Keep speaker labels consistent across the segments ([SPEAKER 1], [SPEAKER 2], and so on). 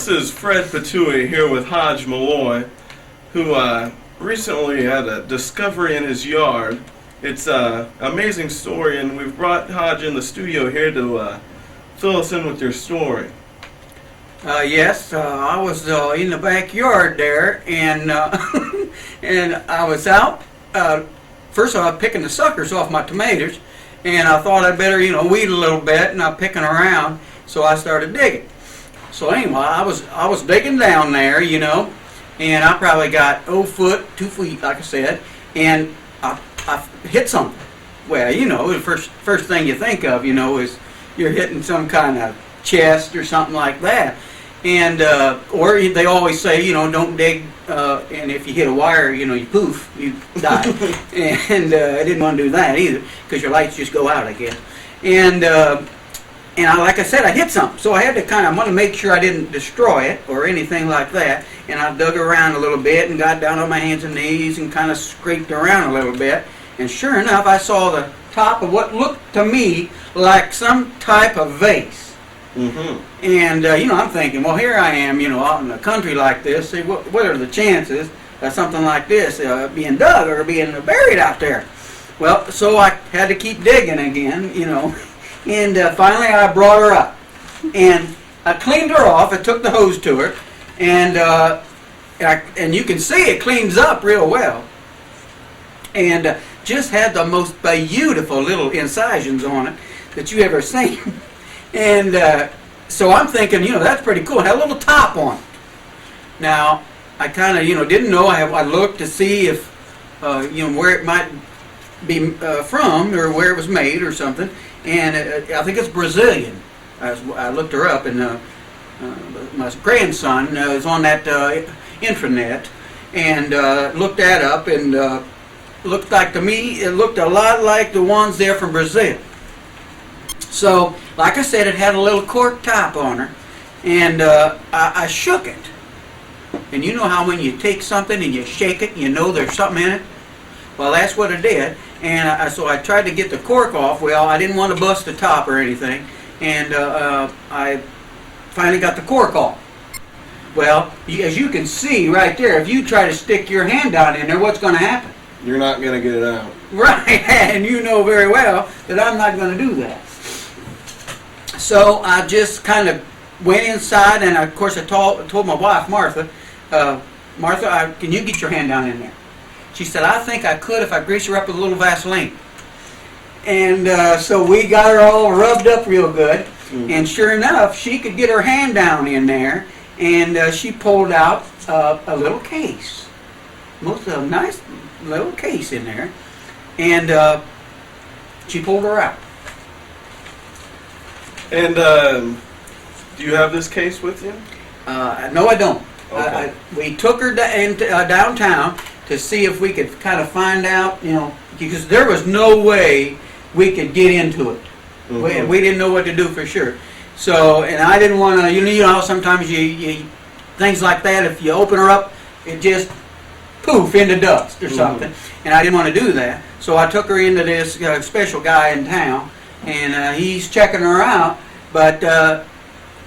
[SPEAKER 1] is Fred Patooie here with Hodge Malloy, who recently had a discovery in his yard. It's an amazing story, and we've brought Hodge in the studio here to fill us in with your story.
[SPEAKER 2] Yes, I was in the backyard there, and and I was out. First of all, picking the suckers off my tomatoes, and I thought I'd better, weed a little bit, and I'm picking around, so I started digging. So anyway, I was digging down there, and I probably got 2 feet, like I said, and I hit something. Well, the first thing you think of, is you're hitting some kind of chest or something like that. And or they always say, don't dig, and if you hit a wire, you poof, you die. And I didn't want to do that either, because your lights just go out, I guess. And like I said, I hit something, so I had to I want to make sure I didn't destroy it or anything like that. And I dug around a little bit and got down on my hands and knees and kind of scraped around a little bit. And sure enough, I saw the top of what looked to me like some type of vase. Mm-hmm. And, I'm thinking, well, here I am, out in the country like this. See, what are the chances of something like this being dug or being buried out there? Well, so I had to keep digging again, and finally I brought her up. And I cleaned her off. I took the hose to her, and you can see it cleans up real well. And just had the most beautiful little incisions on it that you ever seen. And so I'm thinking, that's pretty cool. It had a little top on it. Now, I kind of, didn't know. I looked to see if, where it might be from or where it was made or something. And I think it's Brazilian. I looked her up, and my grandson is on that intranet and looked that up, and looked like, to me, it looked a lot like the ones there from Brazil. So, like I said, it had a little cork top on her, and I shook it. And you know how when you take something and you shake it, there's something in it? Well, that's what I did. And so I tried to get the cork off. Well, I didn't want to bust the top or anything. And I finally got the cork off. Well, as you can see right there, if you try to stick your hand down in there, what's going to happen?
[SPEAKER 1] You're not going to get it out.
[SPEAKER 2] Right, and you know very well that I'm not going to do that. So I just kind of went inside, and of course I told my wife, Martha, can you get your hand down in there? She said, I think I could if I grease her up with a little Vaseline. And so we got her all rubbed up real good, and sure enough, she could get her hand down in there, and she pulled out a little case. Most of a nice little case in there, and she pulled her out.
[SPEAKER 1] And do you have this case with you?
[SPEAKER 2] No, I don't.
[SPEAKER 1] Okay.
[SPEAKER 2] We took her downtown to see if we could kind of find out, because there was no way we could get into it. Mm-hmm. We didn't know what to do for sure. So, and I didn't want to, you know how sometimes you things like that, if you open her up, it just poof into dust or something. Mm-hmm. And I didn't want to do that. So I took her into this special guy in town, and he's checking her out, but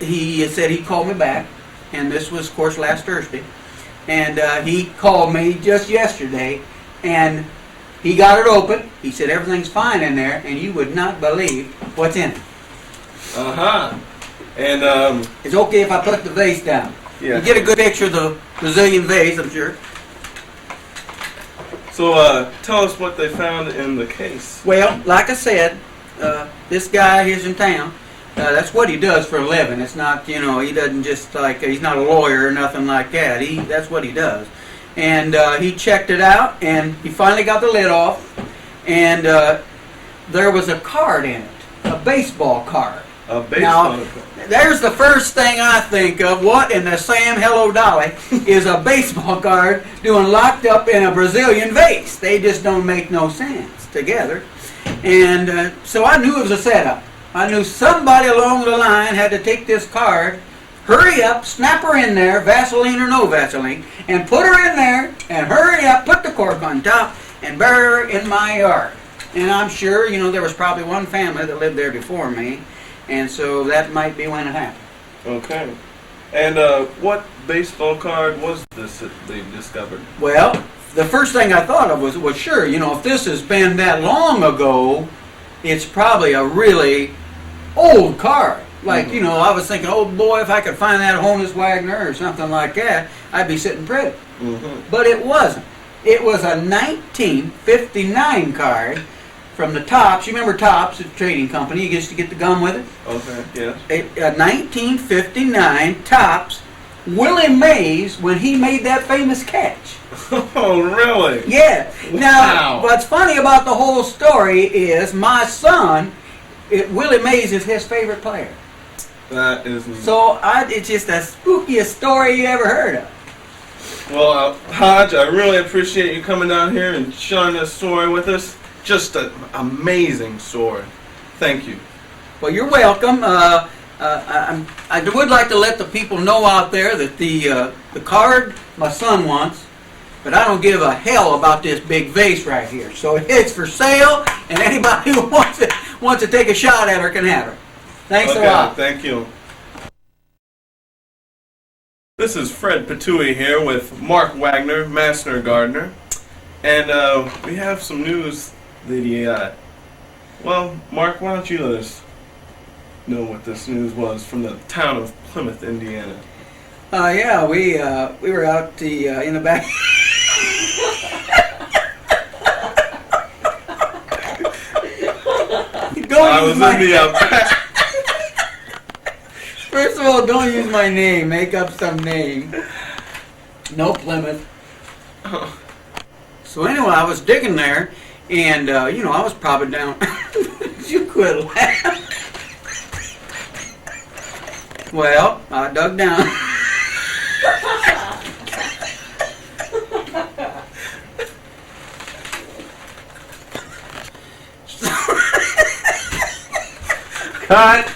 [SPEAKER 2] he said he'd call me back, and this was, of course, last Thursday, and he called me just yesterday, and he got it open. He said everything's fine in there, and you would not believe what's in it.
[SPEAKER 1] Uh-huh. And
[SPEAKER 2] it's okay if I put the vase down.
[SPEAKER 1] Yeah.
[SPEAKER 2] You get a good picture of the Brazilian vase, I'm sure.
[SPEAKER 1] So tell us what they found in the case.
[SPEAKER 2] Well, like I said, this guy here's in town, that's what he does for a living. It's not, he doesn't just he's not a lawyer or nothing like that. That's what he does. And he checked it out, and he finally got the lid off, and there was a card in it, a baseball card.
[SPEAKER 1] A baseball card.
[SPEAKER 2] There's the first thing I think of. What in the Sam Hello Dolly is a baseball card doing locked up in a Brazilian vase? They just don't make no sense together. And so I knew it was a setup. I knew somebody along the line had to take this card, hurry up, snap her in there, Vaseline or no Vaseline, and put her in there, and hurry up, put the cork on top, and bury her in my yard. And I'm sure, there was probably one family that lived there before me, and so that might be when it happened.
[SPEAKER 1] Okay. And what baseball card was this that they discovered?
[SPEAKER 2] Well, the first thing I thought of was sure, if this has been that long ago, it's probably a really old card. Like, I was thinking, oh boy, if I could find that Honus Wagner or something like that, I'd be sitting pretty. But it wasn't. It was a 1959 card from the Topps. You remember Topps, the trading company? You used to get the gum with it?
[SPEAKER 1] Okay, yes.
[SPEAKER 2] A 1959 Topps Willie Mays when he made that famous catch.
[SPEAKER 1] Oh, really?
[SPEAKER 2] Yeah. Now,
[SPEAKER 1] Wow.
[SPEAKER 2] what's funny about the whole story is my son, Willie Mays is his favorite player.
[SPEAKER 1] That is...
[SPEAKER 2] So it's just the spookiest story you ever heard of.
[SPEAKER 1] Well, Hodge, I really appreciate you coming down here and sharing this story with us. Just an amazing story. Thank you.
[SPEAKER 2] Well, you're welcome. I would like to let the people know out there that the card my son wants, but I don't give a hell about this big vase right here. So it's for sale, and anybody who wants to take a shot at her can have her. Thanks a lot.
[SPEAKER 1] Thank you. This is Fred Patooie here with Mark Wagner, Master Gardener, and we have some news that well, Mark, why don't you let us know what this news was from the town of Plymouth, Indiana?
[SPEAKER 2] Yeah, we were out in the back.
[SPEAKER 1] I was in the
[SPEAKER 2] First of all, don't use my name. Make up some name. No Plymouth. So anyway, I was digging there, and I was probably down. You could laugh. Well, I dug down.
[SPEAKER 1] Cut!